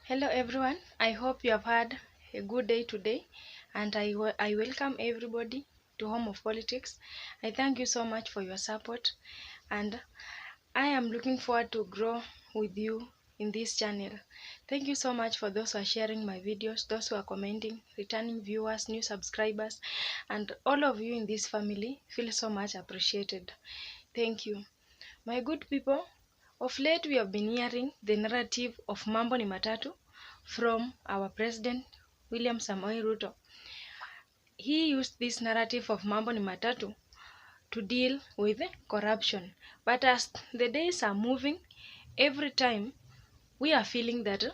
Hello everyone, I hope you have had a good day today, and I welcome everybody to Home of Politics. I thank you so much for your support, and I am looking forward to grow with you in this channel. Thank you so much for those who are sharing my videos, those who are commenting, returning viewers, new subscribers, and all of you in this family feel so much appreciated. Thank you. My good people, of late we have been hearing the narrative of Mambo ni Matatu from our President William Samoei Ruto. He used this narrative of Mambo ni Matatu to deal with corruption. But as the days are moving, every time we are feeling that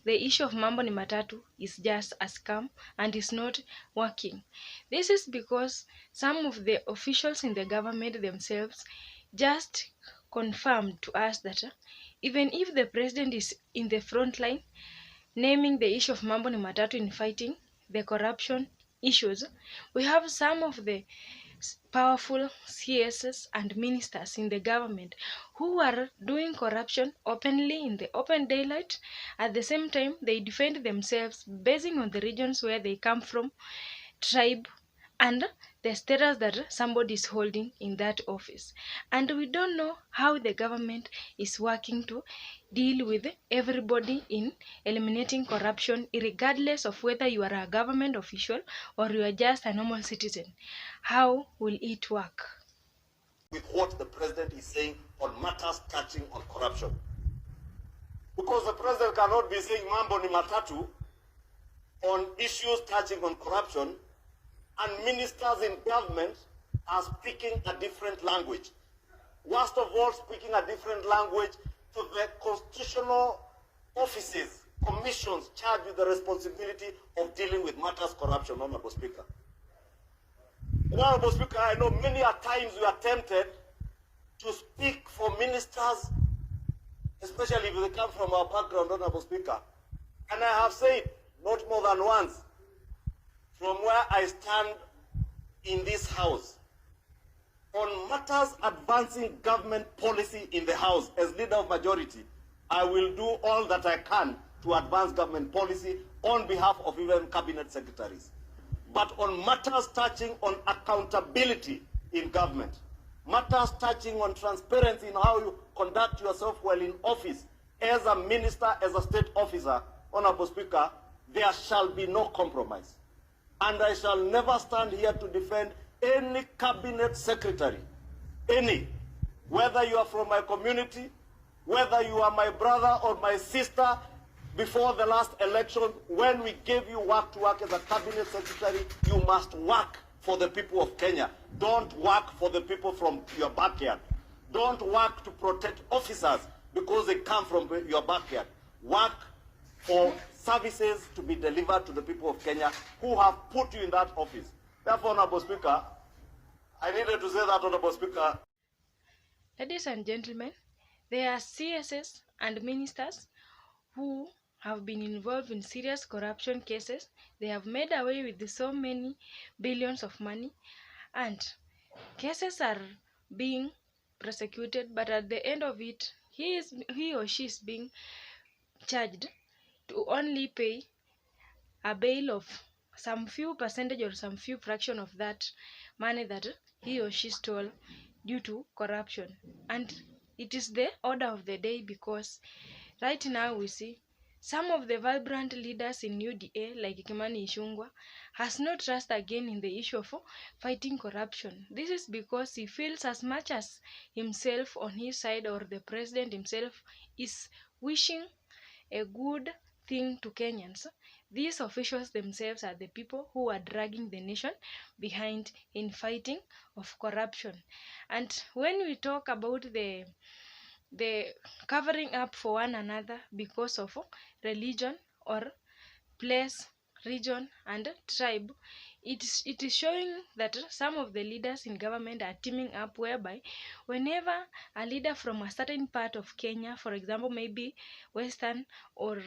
the issue of Mambo ni Matatu is just a scam and is not working. This is because some of the officials in the government themselves just confirmed to us that even if the president is in the front line naming the issue of Mambo ni Matatu in fighting the corruption issues, we have some of the powerful CSs and ministers in the government who are doing corruption openly in the open daylight. At the same time, they defend themselves basing on the regions where they come from, tribe, and the status that somebody is holding in that office. And we don't know how the government is working to deal with everybody in eliminating corruption, regardless of whether you are a government official or you are just a normal citizen. How will it work? With what the president is saying on matters touching on corruption. Because the president cannot be saying Mambo ni Matatu on issues touching on corruption, and ministers in government are speaking a different language. Worst of all, speaking a different language to the constitutional offices, commissions charged with the responsibility of dealing with matters corruption, Honorable Speaker. Honorable Speaker, I know many a times we are tempted to speak for ministers, especially if they come from our background, Honorable Speaker. And I have said, not more than once, from where I stand in this House, on matters advancing government policy in the House, as leader of majority, I will do all that I can to advance government policy on behalf of even cabinet secretaries. But on matters touching on accountability in government, matters touching on transparency in how you conduct yourself while in office, as a minister, as a state officer, Honorable Speaker, there shall be no compromise. And I shall never stand here to defend any cabinet secretary, any, whether you are from my community, whether you are my brother or my sister. Before the last election, when we gave you work to work as a cabinet secretary, you must work for the people of Kenya. Don't work for the people from your backyard. Don't work to protect officers because they come from your backyard. Work for services to be delivered to the people of Kenya who have put you in that office. Therefore, Honorable Speaker, I needed to say that, Honorable Speaker. Ladies and gentlemen, there are CSs and ministers who have been involved in serious corruption cases. They have made away with so many billions of money, and cases are being prosecuted, but at the end of it, he or she is being charged to only pay a bail of some few percentage or some few fraction of that money that he or she stole due to corruption. And it is the order of the day, because right now we see some of the vibrant leaders in UDA, like Kimani Ichung'wah, has no trust again in the issue of fighting corruption. This is because he feels as much as himself on his side, or the president himself is wishing a good thing to Kenyans, these officials themselves are the people who are dragging the nation behind in fighting of corruption. And when we talk about the covering up for one another because of religion or place, region, and tribe, it is showing that some of the leaders in government are teaming up, whereby whenever a leader from a certain part of Kenya, for example maybe Western or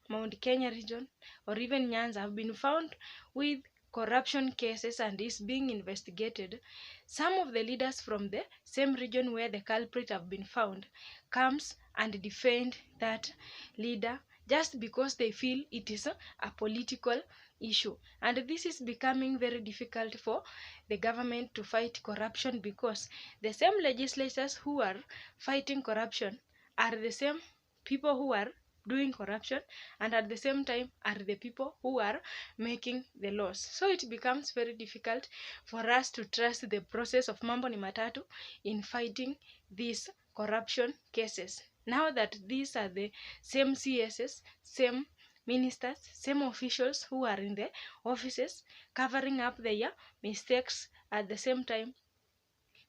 Mount Kenya region or even Nyanza, have been found with corruption cases and is being investigated, some of the leaders from the same region where the culprit have been found comes and defend that leader just because they feel it is a political issue. And this is becoming very difficult for the government to fight corruption, because the same legislators who are fighting corruption are the same people who are doing corruption, and at the same time are the people who are making the laws. So it becomes very difficult for us to trust the process of Mambo ni Matatu in fighting these corruption cases, now that these are the same CSs, same ministers, same officials who are in the offices covering up their mistakes, at the same time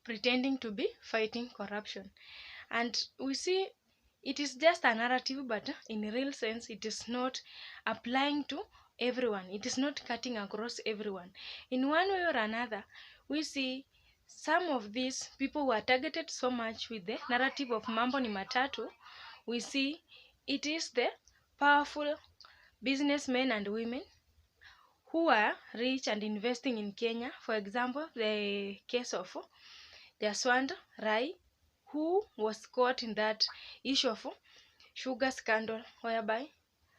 pretending to be fighting corruption. And we see it is just a narrative, but in a real sense it is not applying to everyone, it is not cutting across everyone. In one way or another, we see some of these people who are targeted so much with the narrative of Mambo ni Matatu. We see it is the powerful businessmen and women who are rich and investing in Kenya. For example, the case of Jaswant Rai, who was caught in that issue of sugar scandal, whereby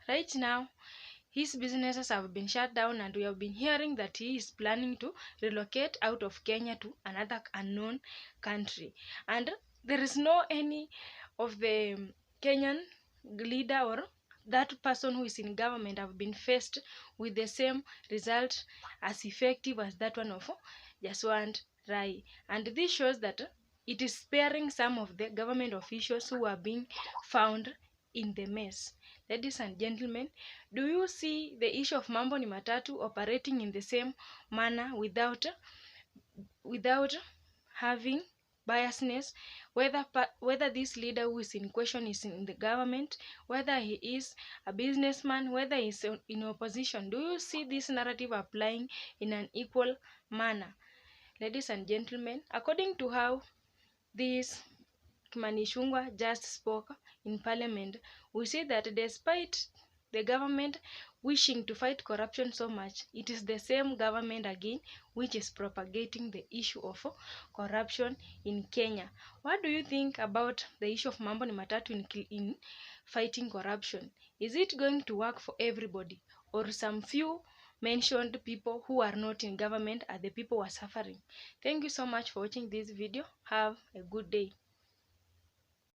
right now his businesses have been shut down, and we have been hearing that he is planning to relocate out of Kenya to another unknown country. And there is no any of the Kenyan leader or that person who is in government have been faced with the same result as effective as that one of Jaswant Rai. And this shows that it is sparing some of the government officials who are being found in the mess. Ladies and gentlemen, do you see the issue of Mambo ni Matatu operating in the same manner without having biasness, whether this leader who is in question is in the government, whether he is a businessman, whether he is in opposition? Do you see this narrative applying in an equal manner? Ladies and gentlemen, according to how this Kimani Ichung'wah just spoke in parliament, we see that despite the government wishing to fight corruption so much, it is the same government again which is propagating the issue of corruption in Kenya. What do you think about the issue of Mambo ni Matatu in fighting corruption? Is it going to work for everybody, or some few mentioned people who are not in government are the people who are suffering? Thank you so much for watching this video. Have a good day.